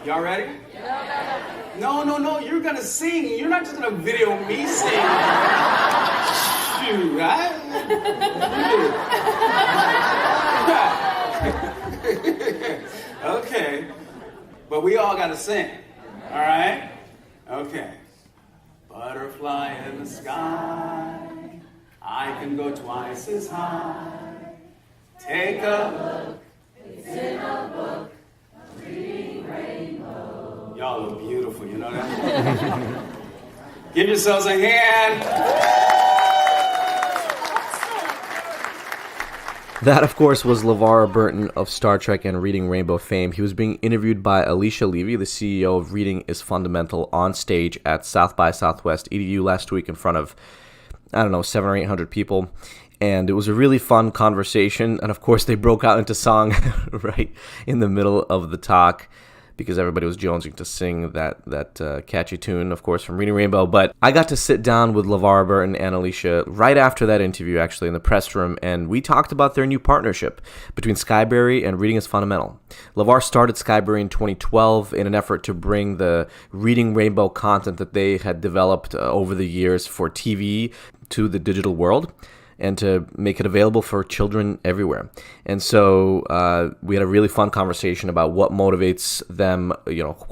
Y'all ready? No, you're gonna sing. You're not just gonna video me sing. Shoot, Okay, but we all gotta sing, all right? Okay. Butterfly in the sky, I can go twice as high. Take a look, it's in a book, a reading rainbow. Y'all look beautiful, you know that? Give yourselves a hand. That, of course, was LeVar Burton of Star Trek and Reading Rainbow fame. He was being interviewed by Alicia Levi, the CEO of Reading is Fundamental, on stage at South by Southwest EDU last week in front of, 700 or 800 people. And it was a really fun conversation. And, of course, they broke out into song right in the middle of the talk, because everybody was jonesing to sing that catchy tune, of course, from Reading Rainbow. But I got to sit down with LeVar Burton and Alicia right after that interview, actually, in the press room, and we talked about their new partnership between Skyberry and Reading is Fundamental. LeVar started Skyberry in 2012 in an effort to bring the Reading Rainbow content that they had developed over the years for TV to the digital world, and to make it available for children everywhere. And so we had a really fun conversation about what motivates them,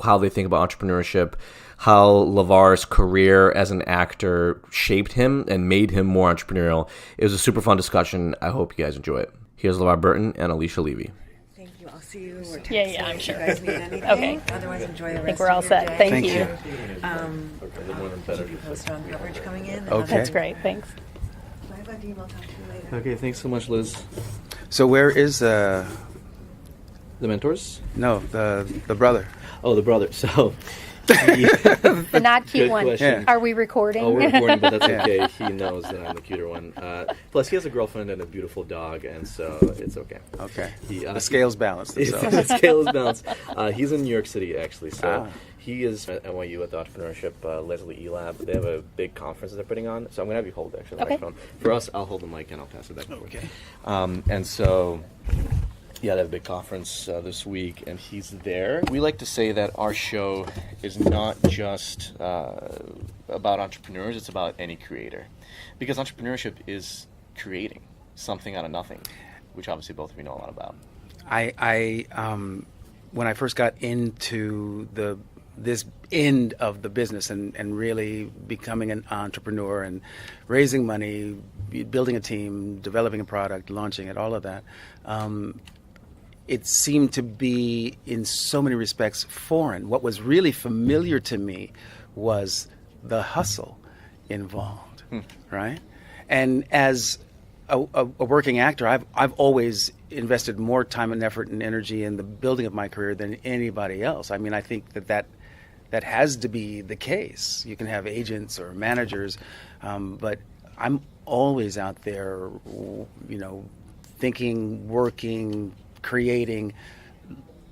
how they think about entrepreneurship, how LeVar's career as an actor shaped him and made him more entrepreneurial. It was a super fun discussion. I hope you guys enjoy it. Here's LeVar Burton and Alicia Levy. Thank you. I'll see you. Or Yeah, I'm sure. If you guys need anything. Okay. Otherwise, enjoy the rest I think we're all of your set. day. Thank you. Keep you posted on coverage coming in. Okay. That's great. Thanks. Bye, buddy. We'll talk to you later. Okay, thanks so much, Liz. So where is The mentors? the brother? Oh, the brother. So... The not cute Good one. question. Yeah. Are we recording? Oh, we're recording, but that's Yeah. okay. He knows that I'm the cuter one. Plus, he has a girlfriend and a beautiful dog, and so it's okay. Okay. The scales balance themselves. The scale is balanced. He's in New York City, actually. So he is at NYU at the Entrepreneurship Leslie E Lab. They have a big conference that they're putting on. So I'm going to have you hold actually the Okay. microphone. For us, I'll hold the mic and I'll pass it back and forth. Okay. And so... Yeah, they have a big conference this week, and he's there. We like to say that our show is not just about entrepreneurs, it's about any creator. Because entrepreneurship is creating something out of nothing, which obviously both of you know a lot about. I when I first got into this end of the business and really becoming an entrepreneur and raising money, building a team, developing a product, launching it, all of that, it seemed to be, in so many respects, foreign. What was really familiar to me was the hustle involved, right? And as a working actor, I've always invested more time and effort and energy in the building of my career than anybody else. I mean, I think that has to be the case. You can have agents or managers, but I'm always out there, thinking, working, creating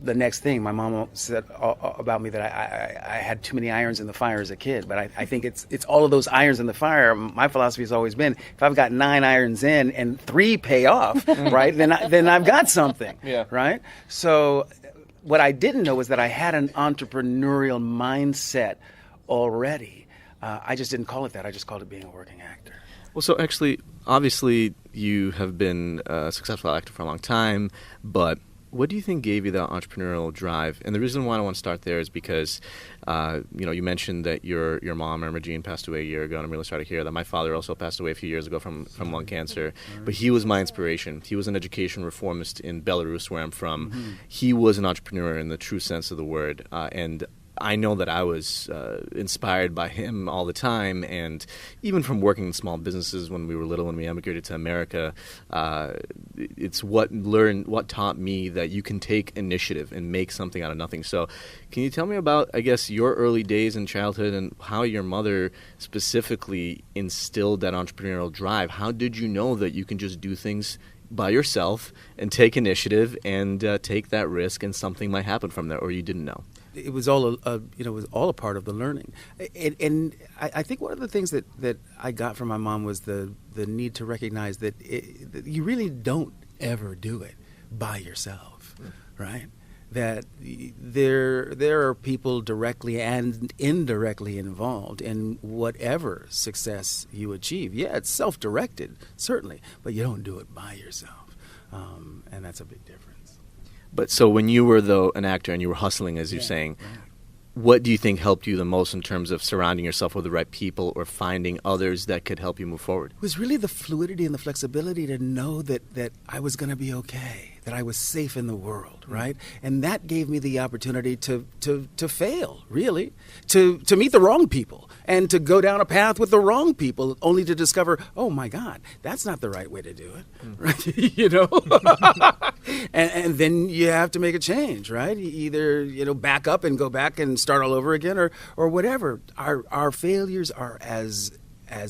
the next thing. My mom said about me that I had too many irons in the fire as a kid, but I think it's all of those irons in the fire. My philosophy has always been, if I've got 9 irons in and 3 pay off, right, then I've got something, right? So what I didn't know was that I had an entrepreneurial mindset already. I just didn't call it that. I just called it being a working actor. Well, so actually, obviously, you have been a successful actor for a long time, but what do you think gave you that entrepreneurial drive? And the reason why I want to start there is because, you mentioned that your mom, Irma Jean, passed away a year ago, and I'm really sorry to hear that. My father also passed away a few years ago from lung cancer, but he was my inspiration. He was an education reformist in Belarus, where I'm from. Mm-hmm. He was an entrepreneur in the true sense of the word, and I know that I was inspired by him all the time, and even from working in small businesses when we were little, when we emigrated to America, it's what taught me that you can take initiative and make something out of nothing. So can you tell me about, I guess, your early days in childhood and how your mother specifically instilled that entrepreneurial drive? How did you know that you can just do things by yourself and take initiative and take that risk and something might happen from there, or you didn't know? It was all a part of the learning, and I think one of the things that I got from my mom was the need to recognize that you really don't ever do it by yourself, right? That there are people directly and indirectly involved in whatever success you achieve. Yeah, it's self-directed, certainly, but you don't do it by yourself, and that's a big difference. But so when you were, though, an actor and you were hustling, as you're saying, what do you think helped you the most in terms of surrounding yourself with the right people or finding others that could help you move forward? It was really the fluidity and the flexibility to know that I was going to be okay, that I was safe in the world, right? And that gave me the opportunity to fail, really, to meet the wrong people and to go down a path with the wrong people, only to discover, oh my God, that's not the right way to do it, right? You know, and then you have to make a change, right? Either back up and go back and start all over again, or whatever. Our failures are as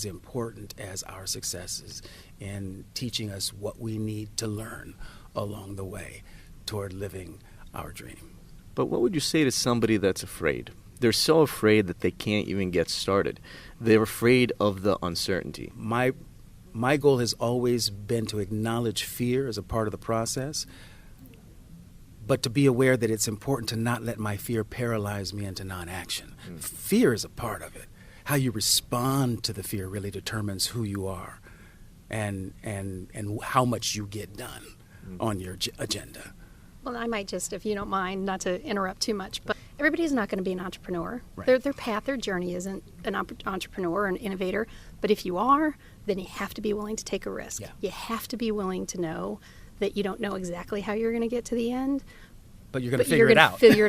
important as our successes in teaching us what we need to learn along the way toward living our dream. But what would you say to somebody that's afraid? They're so afraid that they can't even get started. They're afraid of the uncertainty. My goal has always been to acknowledge fear as a part of the process, but to be aware that it's important to not let my fear paralyze me into non-action. Fear is a part of it. How you respond to the fear really determines who you are and how much you get done on your agenda. Well, I might just, if you don't mind, not to interrupt too much, but everybody's not going to be an entrepreneur. Right. Their path, their journey isn't an entrepreneur or an innovator. But if you are, then you have to be willing to take a risk. Yeah. You have to be willing to know that you don't know exactly how you're going to get to the end. But you're going to figure it out. You're And you're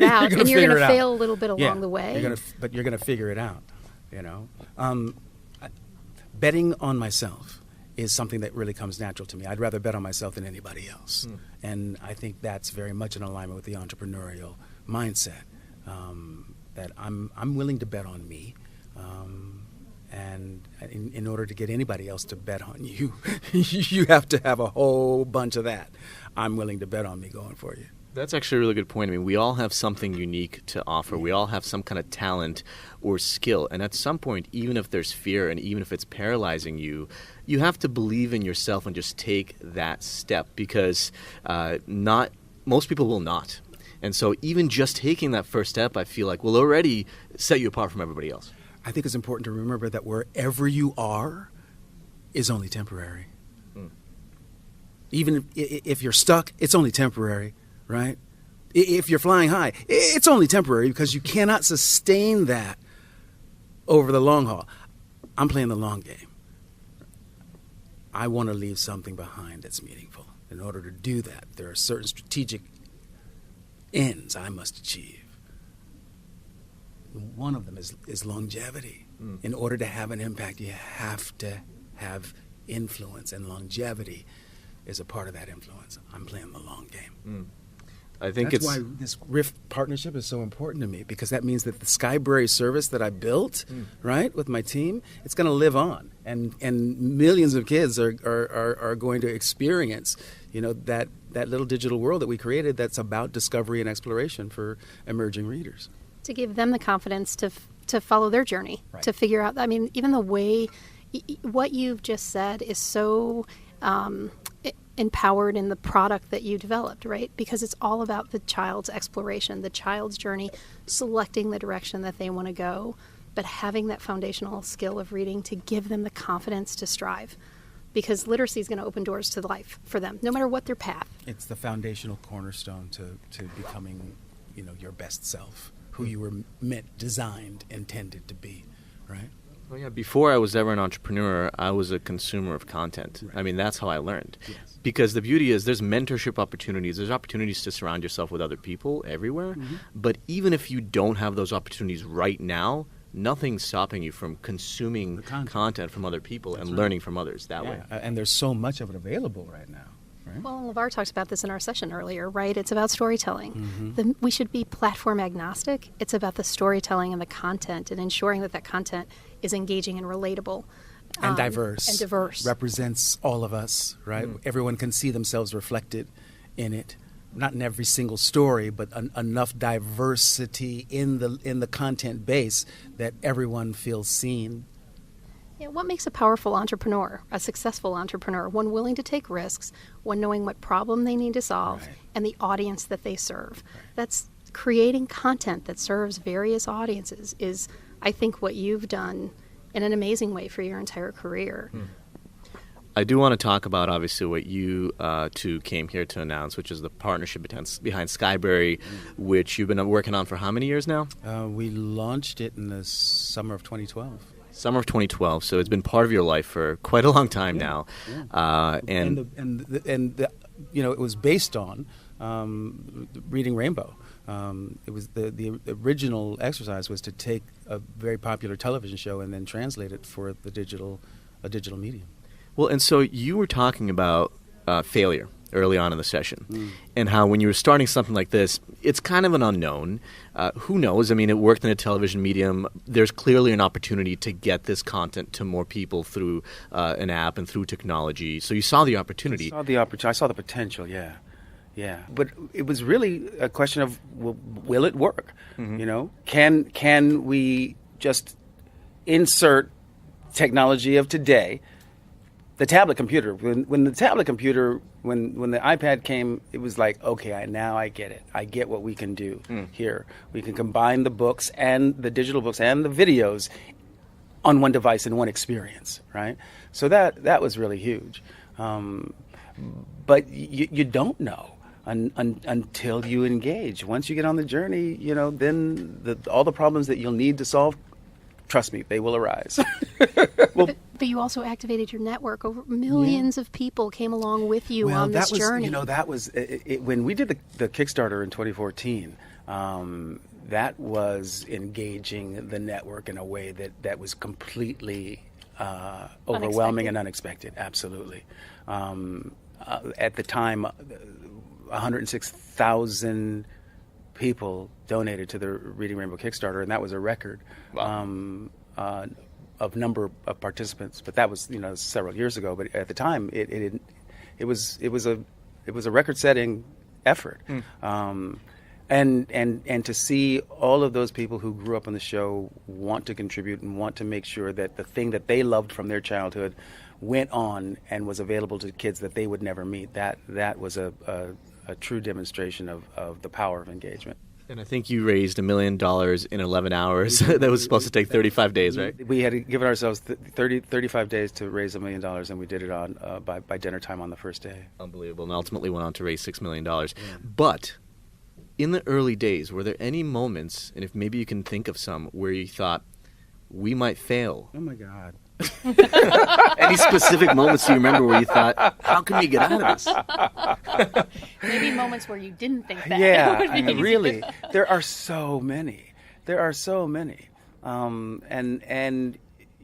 going to out. fail a little bit along the way. But you're going to figure it out, Betting on myself is something that really comes natural to me. I'd rather bet on myself than anybody else. And I think that's very much in alignment with the entrepreneurial mindset, that I'm willing to bet on me. And in order to get anybody else to bet on you, you have to have a whole bunch of that. I'm willing to bet on me going for you. That's actually a really good point. I mean, we all have something unique to offer. We all have some kind of talent or skill. And at some point, even if there's fear and even if it's paralyzing you, you have to believe in yourself and just take that step, because most people will not. And so even just taking that first step, I feel like, will already set you apart from everybody else. I think it's important to remember that wherever you are is only temporary. Even if you're stuck, it's only temporary. Right? If you're flying high, it's only temporary, because you cannot sustain that over the long haul. I'm playing the long game. I want to leave something behind that's meaningful. In order to do that, there are certain strategic ends I must achieve. One of them is longevity. In order to have an impact, you have to have influence, and longevity is a part of that influence. I'm playing the long game. I think That's why this RIF partnership is so important to me, because that means that the Skyberry service that I built, right, with my team, it's going to live on, and millions of kids are going to experience, that little digital world that we created that's about discovery and exploration for emerging readers. To give them the confidence to follow their journey, Right. to figure out. I mean, even the way what you've just said is so empowered in the product that you developed, right? Because it's all about the child's exploration, the child's journey, selecting the direction that they want to go, but having that foundational skill of reading to give them the confidence to strive. Because literacy is going to open doors to life for them, no matter what their path. It's the foundational cornerstone to becoming, your best self, who you were designed, intended to be, right? Well, yeah, before I was ever an entrepreneur, I was a consumer of content. Right. I mean, that's how I learned. Yes. Because the beauty is there's mentorship opportunities. There's opportunities to surround yourself with other people everywhere. But even if you don't have those opportunities right now, nothing's stopping you from consuming content from other people and learning from others that way. And there's so much of it available right now. Right? Well, LeVar talked about this in our session earlier, right? It's about storytelling. We should be platform agnostic. It's about the storytelling and the content and ensuring that content is engaging and relatable. And diverse. And diverse. Represents all of us, right? Everyone can see themselves reflected in it. Not in every single story, but enough diversity in the content base that everyone feels seen. Yeah, what makes a powerful entrepreneur, a successful entrepreneur? One willing to take risks, one knowing what problem they need to solve, Right. and the audience that they serve. That's creating content that serves various audiences is, I think, what you've done in an amazing way for your entire career. I do want to talk about, obviously, what you two came here to announce, which is the partnership behind Skyberry, which you've been working on for how many years now? We launched it in the summer of 2012. Summer of 2012, so it's been part of your life for quite a long time now. Yeah. It was based on Reading Rainbow. It was the original exercise was to take a very popular television show and then translate it for a digital medium. Well, and so you were talking about failure early on in the session, and how when you were starting something like this, it's kind of an unknown. Who knows? I mean, it worked in a television medium. There's clearly an opportunity to get this content to more people through an app and through technology. So you saw the opportunity. I saw the potential, yeah. Yeah. But it was really a question of, will it work? You know, can we just insert technology of today? The tablet computer, when the tablet computer, when the iPad came, it was like, okay, now I get it. I get what we can do here. We can combine the books and the digital books and the videos on one device in one experience, right? So that was really huge. But you don't know until you engage. Once you get on the journey, you know, then all the problems that you'll need to solve, trust me, they will arise. But you also activated your network. Over millions of people came along with you on this journey. That was when we did the Kickstarter in 2014. That was engaging the network in a way that was completely overwhelming and unexpected. Absolutely. At the time, 106,000 people donated to the Reading Rainbow Kickstarter, and that was a record. Wow. Of number of participants, but that was several years ago. But at the time, it was a record-setting effort, and to see all of those people who grew up on the show want to contribute and want to make sure that the thing that they loved from their childhood went on and was available to kids that they would never meet. That was a true demonstration of the power of engagement. And I think you raised $1 million in 11 hours. That was supposed to take 35 days, right? We had given ourselves 35 days to raise $1 million, and we did it on by dinner time on the first day. Unbelievable. And ultimately went on to raise $6 million. Yeah. But in the early days, were there any moments, and if maybe you can think of some, where you thought, we might fail? Oh, my God. Any specific moments you remember where you thought, how can we get out of this? Maybe moments where you didn't think that. Yeah, would be really. There are so many. And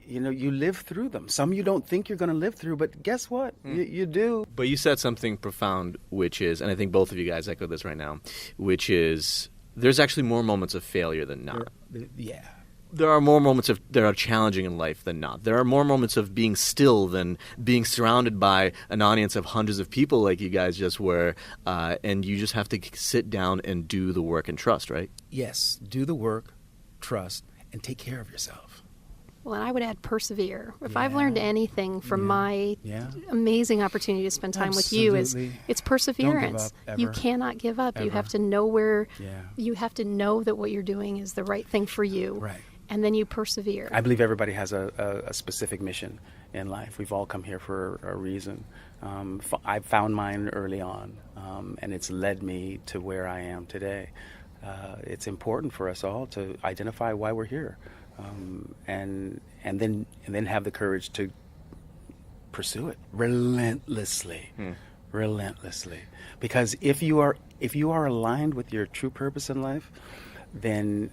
you live through them. Some you don't think you're going to live through, but guess what? You do. But you said something profound, which is, and I think both of you guys echo this right now, which is there's actually more moments of failure than not. Yeah. There are more moments that are challenging in life than not. There are more moments of being still than being surrounded by an audience of hundreds of people like you guys just were, and you just have to sit down and do the work and trust, right? Yes, do the work, trust, and take care of yourself. Well, and I would add persevere. If I've learned anything from my amazing opportunity to spend time with you, is it's perseverance. Don't give up, ever. You cannot give up. Ever. You have to know you have to know that what you're doing is the right thing for you. Right. And then you persevere. I believe everybody has a specific mission in life. We've all come here for a reason. I found mine early on, and it's led me to where I am today. It's important for us all to identify why we're here, and then have the courage to pursue it relentlessly. Relentlessly. Because if you are aligned with your true purpose in life, then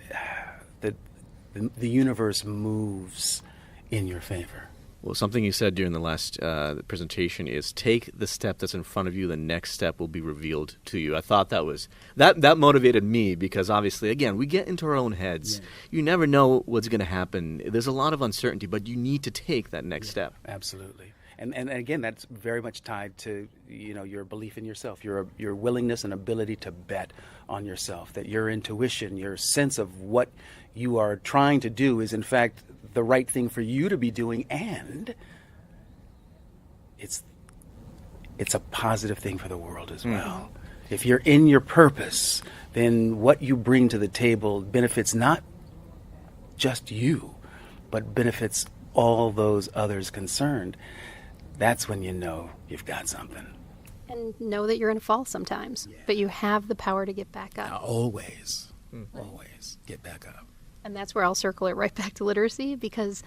the universe moves in your favor. Well, something you said during the last presentation is take the step that's in front of you. The next step will be revealed to you. I thought that motivated me because obviously, again, we get into our own heads. Yeah. You never know what's going to happen. There's a lot of uncertainty, but you need to take that next step. Absolutely. And again, that's very much tied to your belief in yourself, your willingness and ability to bet on yourself, that your intuition, your sense of what you are trying to do is in fact the right thing for you to be doing, and it's a positive thing for the world as well. If you're in your purpose, then what you bring to the table benefits not just you, but benefits all those others concerned. That's when you know you've got something. And know that you're going to fall sometimes, but you have the power to get back up. Always get back up. And that's where I'll circle it right back to literacy, because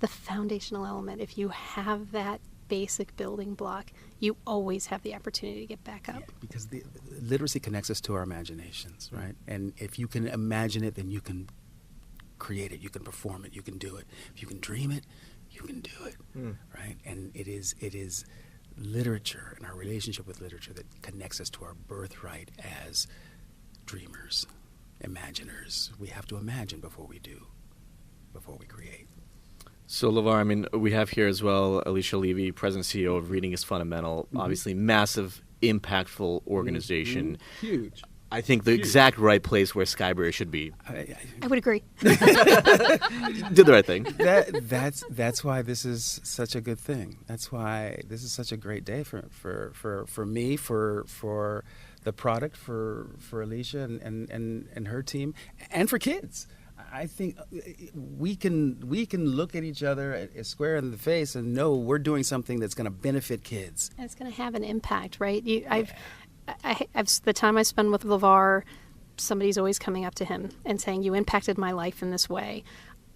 the foundational element, if you have that basic building block, you always have the opportunity to get back up. Yeah, because the literacy connects us to our imaginations, right? And if you can imagine it, then you can create it, you can perform it, you can do it. If you can dream it, you can do it, right? And it is literature and our relationship with literature that connects us to our birthright as dreamers, imaginers. We have to imagine before we create. So, LeVar, I mean, we have here as well Alicia Levi, President and CEO of Reading is Fundamental, obviously massive, impactful organization. Huge. I think the exact right place where Skyberry should be. I would agree. Did the right thing. That's why this is such a good thing. That's why this is such a great day for me, for the product, for Alicia and her team, and for kids. I think we can look at each other square in the face and know we're doing something that's going to benefit kids. And it's going to have an impact, right? I've the time I spend with LeVar, somebody's always coming up to him and saying, "You impacted my life in this way."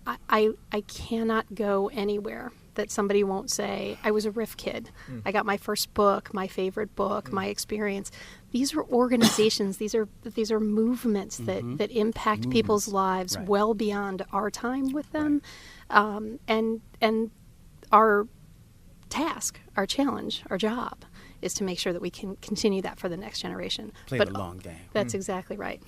I cannot go anywhere that somebody won't say, "I was a RIF kid. I got my first book, my favorite book, my experience." These are organizations. These are movements that impact people's lives well beyond our time with them, and our task, our challenge, our job is to make sure that we can continue that for the next generation. Play the long game. That's exactly right.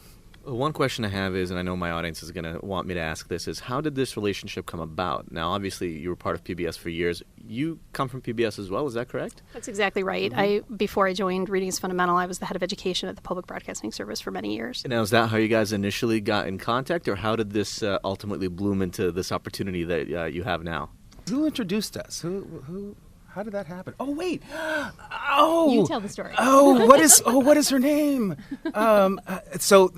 One question I have is, and I know my audience is going to want me to ask this, is how did this relationship come about? Now, obviously, you were part of PBS for years. You come from PBS as well, is that correct? That's exactly right. Before I joined Reading is Fundamental, I was the head of education at the Public Broadcasting Service for many years. Now, is that how you guys initially got in contact, or how did this ultimately bloom into this opportunity that you have now? Who introduced us? Who? How did that happen? Oh, wait. Oh, you tell the story. What is her name? So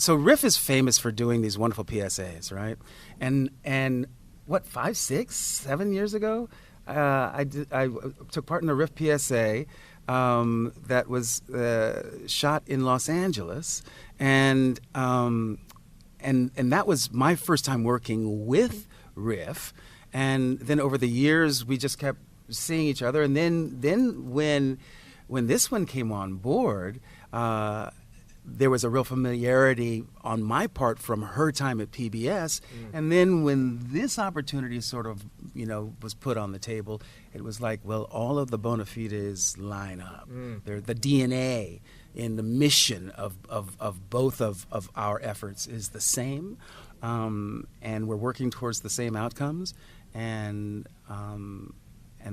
RIF is famous for doing these wonderful PSAs, right? And what, 5, 6, 7 years ago, I took part in a RIF PSA that was shot in Los Angeles, and that was my first time working with RIF, and then over the years we just kept seeing each other, and then when this one came on board, there was a real familiarity on my part from her time at PBS, and then when this opportunity sort of was put on the table, it was like, well, all of the bona fides line up. They're the DNA in the mission of both of our efforts is the same, and we're working towards the same outcomes, and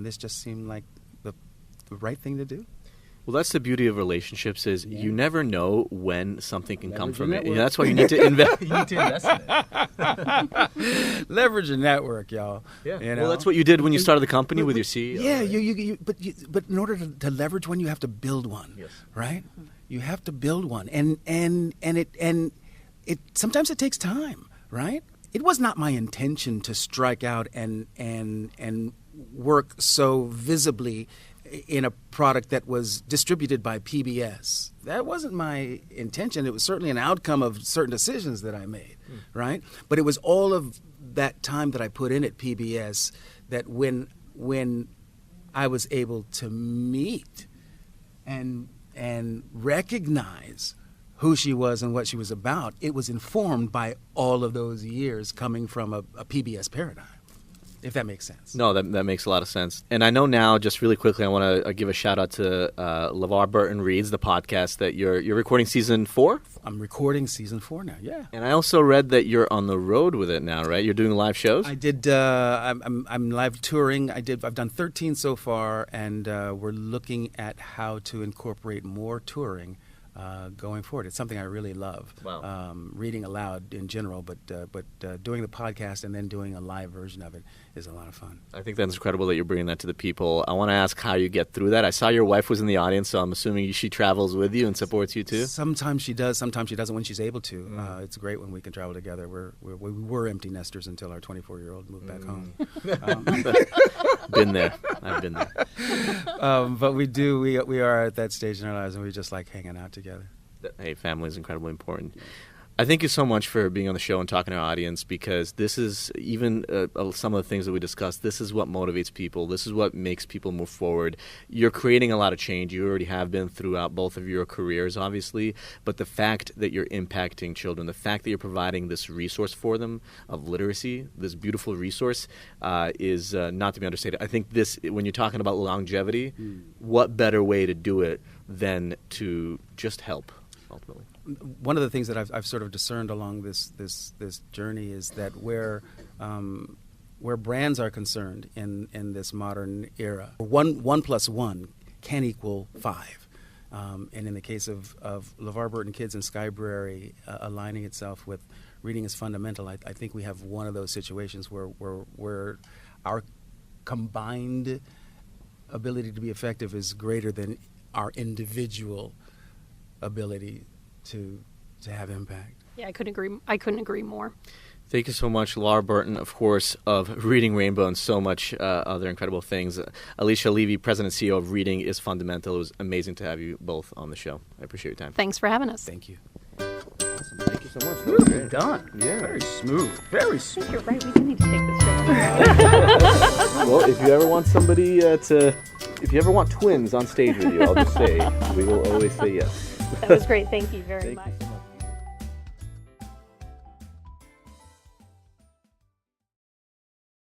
this just seemed like the right thing to do. Well, that's the beauty of relationships is you never know when something can come from it. That's why you need to invest. You need to invest in it. Leverage a network, y'all. Yeah. Well, that's what you did when you started the company with your CEO. Yeah. But in order to leverage one, you have to build one. Yes. Right. You have to build one, and it sometimes it takes time. Right. It was not my intention to strike out and work so visibly in a product that was distributed by PBS. That wasn't my intention. It was certainly an outcome of certain decisions that I made, right? But it was all of that time that I put in at PBS that when I was able to meet and recognize who she was and what she was about, it was informed by all of those years coming from a PBS paradigm. If that makes sense. No, that makes a lot of sense. And I know now, just really quickly, I want to give a shout out to LeVar Burton Reads, the podcast that you're recording season 4? I'm recording season 4 now, yeah. And I also read that you're on the road with it now, right? You're doing live shows? I did. I'm live touring. I've done 13 so far, and we're looking at how to incorporate more touring going forward. It's something I really love. Wow. Reading aloud in general, but doing the podcast and then doing a live version of it is a lot of fun. I think that's incredible that you're bringing that to the people. I want to ask how you get through that. I saw your wife was in the audience, so I'm assuming she travels with you and supports you too? Sometimes she does, sometimes she doesn't when she's able to. It's great when we can travel together. We were empty nesters until our 24-year-old moved back home. Been there. I've been there. But we are at that stage in our lives, and we just like hanging out together. Hey, family is incredibly important. I thank you so much for being on the show and talking to our audience, because this is even some of the things that we discussed. This is what motivates people. This is what makes people move forward. You're creating a lot of change. You already have been throughout both of your careers, obviously. But the fact that you're impacting children, the fact that you're providing this resource for them of literacy, this beautiful resource, is not to be understated. I think this, when you're talking about longevity, what better way to do it than to just help, ultimately? One of the things that I've sort of discerned along this journey is that where brands are concerned in this modern era, 1 + 1 can equal 5. And in the case of LeVar Burton Kids and Skyberry aligning itself with Reading is Fundamental, I think we have one of those situations where our combined ability to be effective is greater than our individual ability to have impact. Yeah, I couldn't agree more. Thank you so much, LeVar Burton, of course, of Reading Rainbow and so much other incredible things. Alicia Levi, President and CEO of Reading is Fundamental. It was amazing to have you both on the show. I appreciate your time. Thanks for having us. Thank you. Awesome. Thank you so much. That was great. Done. Yeah. Very smooth. Very smooth. You're right. We do need to take this show. Well, if you ever want somebody if you ever want twins on stage with you, I'll just say we will always say yes. That was great. Thank you very much.